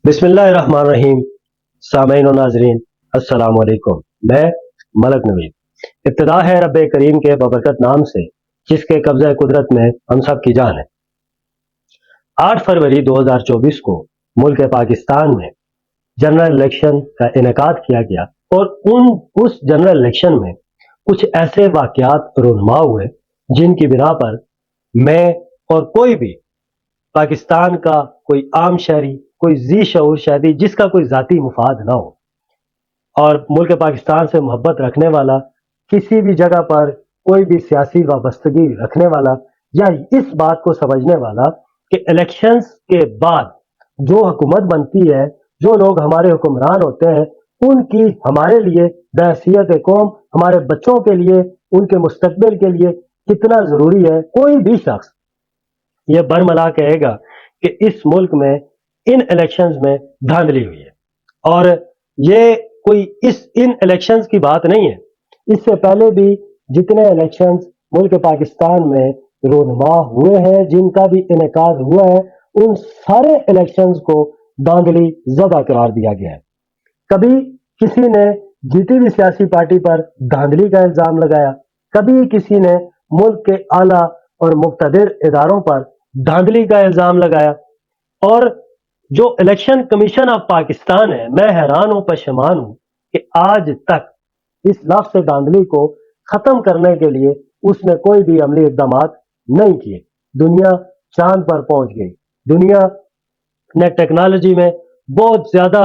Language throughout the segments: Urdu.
بسم اللہ الرحمن الرحیم. سامعین و ناظرین السلام علیکم. میں ملک نوید. ابتدا ہے رب کریم کے بابرکت نام سے جس کے قبضہ قدرت میں ہم سب کی جان ہے. 8 فروری 2024 کو ملک پاکستان میں جنرل الیکشن کا انعقاد کیا گیا اور اس جنرل الیکشن میں کچھ ایسے واقعات رونما ہوئے جن کی بنا پر میں اور کوئی بھی پاکستان کا کوئی عام شہری، کوئی ذی شعور شہری جس کا کوئی ذاتی مفاد نہ ہو اور ملک پاکستان سے محبت رکھنے والا، کسی بھی جگہ پر کوئی بھی سیاسی وابستگی رکھنے والا یا اس بات کو سمجھنے والا کہ الیکشنز کے بعد جو حکومت بنتی ہے، جو لوگ ہمارے حکمران ہوتے ہیں، ان کی ہمارے لیے بحیثیت قوم، ہمارے بچوں کے لیے، ان کے مستقبل کے لیے کتنا ضروری ہے، کوئی بھی شخص یہ برملا کہے گا کہ اس ملک میں ان الیکشنز میں دھاندلی ہوئی ہے. اور یہ کوئی ان الیکشنز کی بات نہیں ہے. اس سے پہلے بھی جتنے الیکشنز ملک پاکستان میں رونما ہوئے ہیں، جن کا بھی انعقاد ہوا ہے، ان سارے الیکشنز کو دھاندلی زدہ قرار دیا گیا ہے. کبھی کسی نے جیتی ہوئی سیاسی پارٹی پر دھاندلی کا الزام لگایا، کبھی کسی نے ملک کے اعلیٰ اور مقتدر اداروں پر دھاندلی کا الزام لگایا. اور جو الیکشن کمیشن آف پاکستان ہے، میں حیران ہوں، پشیمان ہوں کہ آج تک اس لفظ دھاندلی کو ختم کرنے کے لیے اس نے کوئی بھی عملی اقدامات نہیں کیے. دنیا چاند پر پہنچ گئی، دنیا نے ٹیکنالوجی میں بہت زیادہ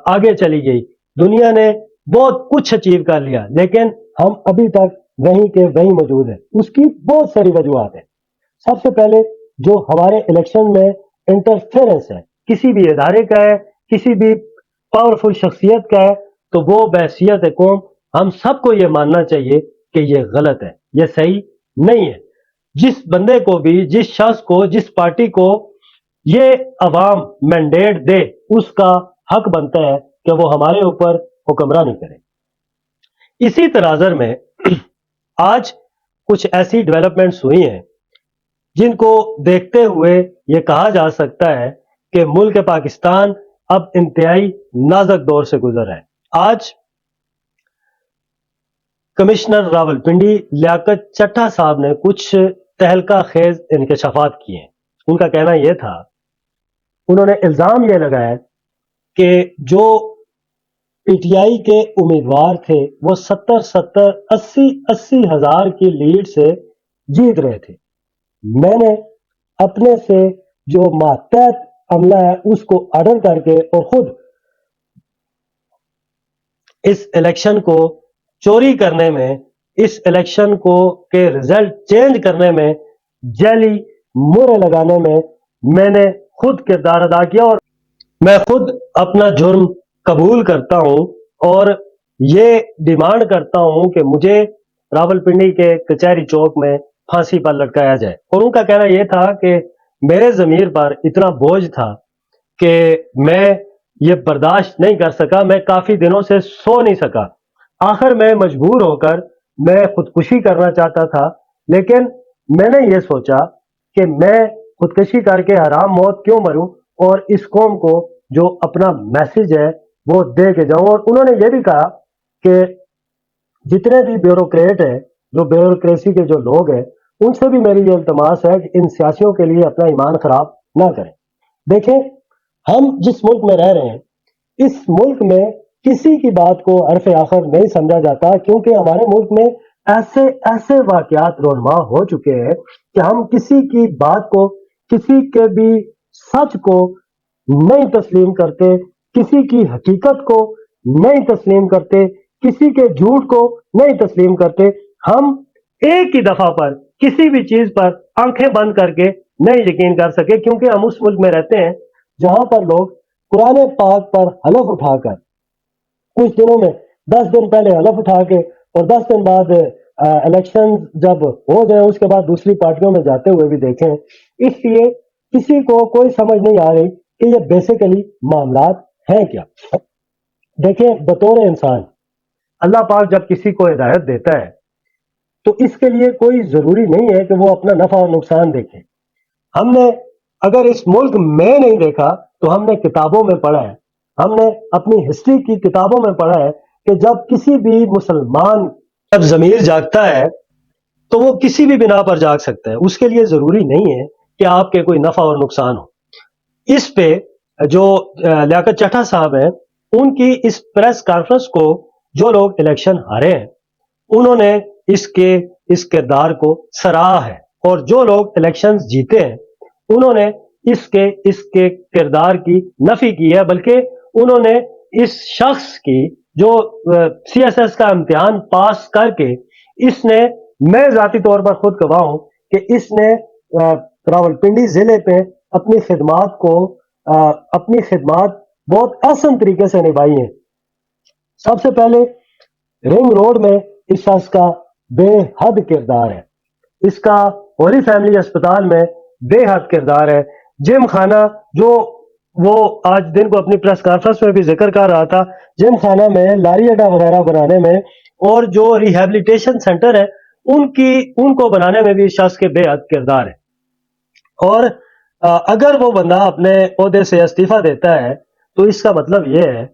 آگے چلی گئی، دنیا نے بہت کچھ اچیو کر لیا، لیکن ہم ابھی تک وہیں کے وہیں موجود ہیں. اس کی بہت ساری وجوہات ہیں. سب سے پہلے جو ہمارے الیکشن میں انٹرفیرنس ہے، کسی بھی ادارے کا ہے، کسی بھی پاورفل شخصیت کا ہے، تو وہ بحیثیت قوم ہم سب کو یہ ماننا چاہیے کہ یہ غلط ہے، یہ صحیح نہیں ہے. جس بندے کو بھی، جس شخص کو، جس پارٹی کو یہ عوام مینڈیٹ دے، اس کا حق بنتا ہے کہ وہ ہمارے اوپر حکمرانی کرے. اسی تناظر میں آج کچھ ایسی ڈیولپمنٹس ہوئی ہیں جن کو دیکھتے ہوئے یہ کہا جا سکتا ہے کہ ملک پاکستان اب انتہائی نازک دور سے گزر رہا ہے. آج کمشنر راولپنڈی لیاقت چٹھا صاحب نے کچھ تہلکہ خیز انکشافات کیے ہیں. ان کا کہنا یہ تھا، انہوں نے الزام یہ لگایا کہ جو پی ٹی آئی کے امیدوار تھے وہ 80 ہزار کی لیڈ سے جیت رہے تھے. میں نے اپنے سے جو ماتحت عملہ ہے اس کو آرڈر کر کے اور خود اس الیکشن کو چوری کرنے میں، اس الیکشن کو کے رزلٹ چینج کرنے میں، جعلی مہرے لگانے میں نے خود کردار ادا کیا اور میں خود اپنا جرم قبول کرتا ہوں اور یہ ڈیمانڈ کرتا ہوں کہ مجھے راولپنڈی کے کچہری چوک میں پھانسی پر لٹکایا جائے. اور ان کا کہنا یہ تھا کہ میرے ضمیر پر اتنا بوجھ تھا کہ میں یہ برداشت نہیں کر سکا، میں کافی دنوں سے سو نہیں سکا. آخر میں مجبور ہو کر میں خودکشی کرنا چاہتا تھا، لیکن میں نے یہ سوچا کہ میں خودکشی کر کے حرام موت کیوں مروں اور اس قوم کو جو اپنا میسج ہے وہ دے کے جاؤں. اور انہوں نے یہ بھی کہا کہ جتنے بھی بیوروکریٹ ہیں، جو بیوروکریسی کے جو لوگ ہیں، ان سے بھی میری یہ التماس ہے کہ ان سیاسیوں کے لیے اپنا ایمان خراب نہ کریں. دیکھیں، ہم جس ملک میں رہ رہے ہیں، اس ملک میں کسی کی بات کو حرف آخر نہیں سمجھا جاتا، کیونکہ ہمارے ملک میں ایسے واقعات رونما ہو چکے ہیں کہ ہم کسی کی بات کو، کسی کے بھی سچ کو نہیں تسلیم کرتے، کسی کی حقیقت کو نہیں تسلیم کرتے، کسی کے جھوٹ کو نہیں تسلیم کرتے. ہم ایک ہی دفعہ پر کسی بھی چیز پر آنکھیں بند کر کے نہیں یقین کر سکے، کیونکہ ہم اس ملک میں رہتے ہیں جہاں پر لوگ قرآن پاک پر حلف اٹھا کر کچھ دنوں میں 10 دن پہلے حلف اٹھا کے اور 10 دن بعد الیکشن جب ہو جائے اس کے بعد دوسری پارٹیوں میں جاتے ہوئے بھی دیکھیں. اس لیے کسی کو کوئی سمجھ نہیں آ رہی کہ یہ بیسیکلی معاملات ہیں کیا. دیکھیں، بطور انسان اللہ پاک جب کسی کو ہدایت دیتا ہے تو اس کے لیے کوئی ضروری نہیں ہے کہ وہ اپنا نفع اور نقصان دیکھے. ہم نے اگر اس ملک میں نہیں دیکھا تو ہم نے کتابوں میں پڑھا ہے، ہم نے اپنی ہسٹری کی کتابوں میں پڑھا ہے کہ جب کسی بھی مسلمان جب ضمیر جاگتا ہے تو وہ کسی بھی بنا پر جاگ سکتا ہے، اس کے لیے ضروری نہیں ہے کہ آپ کے کوئی نفع اور نقصان ہو۔ اس پہ جو لیاقت چٹھا صاحب ہیں، ان کی اس پریس کانفرنس کو جو لوگ الیکشن ہارے ہیں انہوں نے اس کردار کو سراہا ہے، اور جو لوگ الیکشن جیتے ہیں انہوں نے اس کے کردار کی نفی کی ہے، بلکہ انہوں نے اس شخص کی جو سی ایس ایس کا امتحان پاس کر کے اس نے، میں ذاتی طور پر خود گواہ ہوں کہ اس نے راولپنڈی ضلع پہ اپنی خدمات بہت احسن طریقے سے نبھائی ہیں۔ سب سے پہلے رنگ روڈ میں اس شخص کا بے حد کردار ہے، اس کا ہولی فیملی اسپتال میں بے حد کردار ہے، جم خانہ جو وہ آج دن کو اپنی پریس کانفرنس میں بھی ذکر کر رہا تھا، جم خانہ میں لاری اڈا وغیرہ بنانے میں اور جو ریہیبلیٹیشن سینٹر ہے ان کو بنانے میں بھی اس شخص کے بے حد کردار ہے۔ اور اگر وہ بندہ اپنے عہدے سے استعفیٰ دیتا ہے تو اس کا مطلب یہ ہے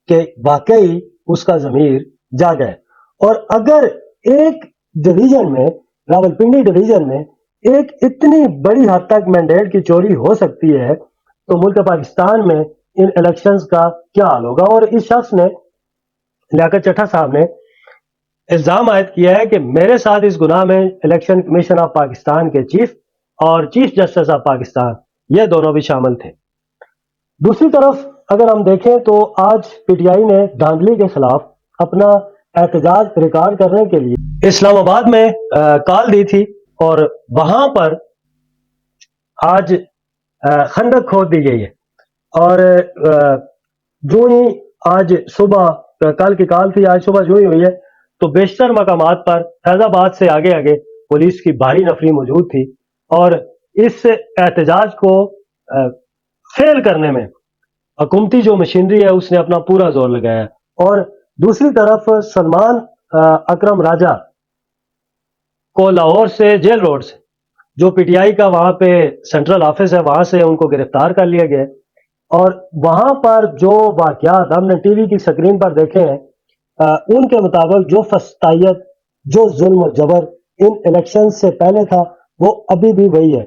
کہ واقعی اس کا ضمیر جاگا ہے۔ اور اگر ایک ڈویژن میں، راولپنڈی ڈویژن میں ایک اتنی بڑی حد تک مینڈیٹ کی چوری ہو سکتی ہے تو ملک پاکستان میں ان الیکشنز کا کیا حال ہوگا۔ اور اس شخص نے، لیاقت چٹھا صاحب نے الزام عائد کیا ہے کہ میرے ساتھ اس گناہ میں الیکشن کمیشن آف پاکستان کے چیف اور چیف جسٹس آف پاکستان یہ دونوں بھی شامل تھے۔ دوسری طرف اگر ہم دیکھیں تو آج پی ٹی آئی نے دھاندلی کے خلاف اپنا احتجاج ریکارڈ کرنے کے لیے اسلام آباد میں کال دی تھی، اور وہاں پر آج خندق کھود دی گئی ہے۔ اور جو ہی آج صبح، کل کی کال تھی، آج صبح جو ہی ہوئی ہے تو بیشتر مقامات پر فیض آباد سے آگے آگے پولیس کی بھاری نفری موجود تھی، اور اس احتجاج کو فیل کرنے میں حکومتی جو مشینری ہے اس نے اپنا پورا زور لگایا۔ اور دوسری طرف سلمان اکرم راجہ کو لاہور سے، جیل روڈ سے، جو پی ٹی آئی کا وہاں پہ سینٹرل آفس ہے، وہاں سے ان کو گرفتار کر لیا گیا، اور وہاں پر جو واقعات ہم نے ٹی وی کی سکرین پر دیکھے ہیں ان کے مطابق جو فسطائیت، جو ظلم و جبر ان الیکشن سے پہلے تھا وہ ابھی بھی وہی ہے۔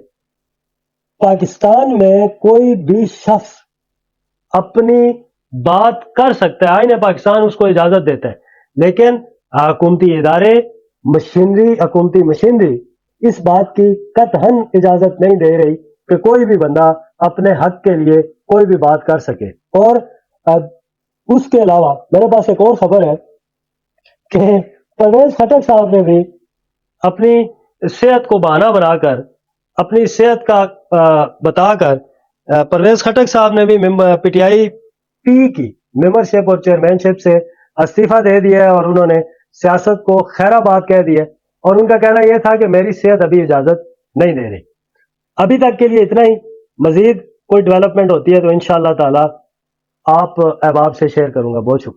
پاکستان میں کوئی بھی شخص اپنی بات کر سکتا ہے، آئین پاکستان اس کو اجازت دیتا ہے، لیکن حکومتی ادارے، حکومتی مشینری اس بات کی قطعاً اجازت نہیں دے رہی کہ کوئی بھی بندہ اپنے حق کے لیے کوئی بھی بات کر سکے۔ اور اس کے علاوہ میرے پاس ایک اور خبر ہے کہ پرویز خٹک صاحب نے بھی اپنی صحت کو بہانہ بنا کر، اپنی صحت کا بتا کر، پرویز خٹک صاحب نے بھی پی ٹی آئی پی کی ممبرشپ اور چیئرمین شپ سے استعفیٰ دے دیا ہے، اور انہوں نے سیاست کو خیر آباد کہہ دیا، اور ان کا کہنا یہ تھا کہ میری صحت ابھی اجازت نہیں دے رہی۔ ابھی تک کے لیے اتنا ہی، مزید کوئی ڈیولپمنٹ ہوتی ہے تو انشاءاللہ تعالی آپ احباب سے شیئر کروں گا۔ بہت شکریہ۔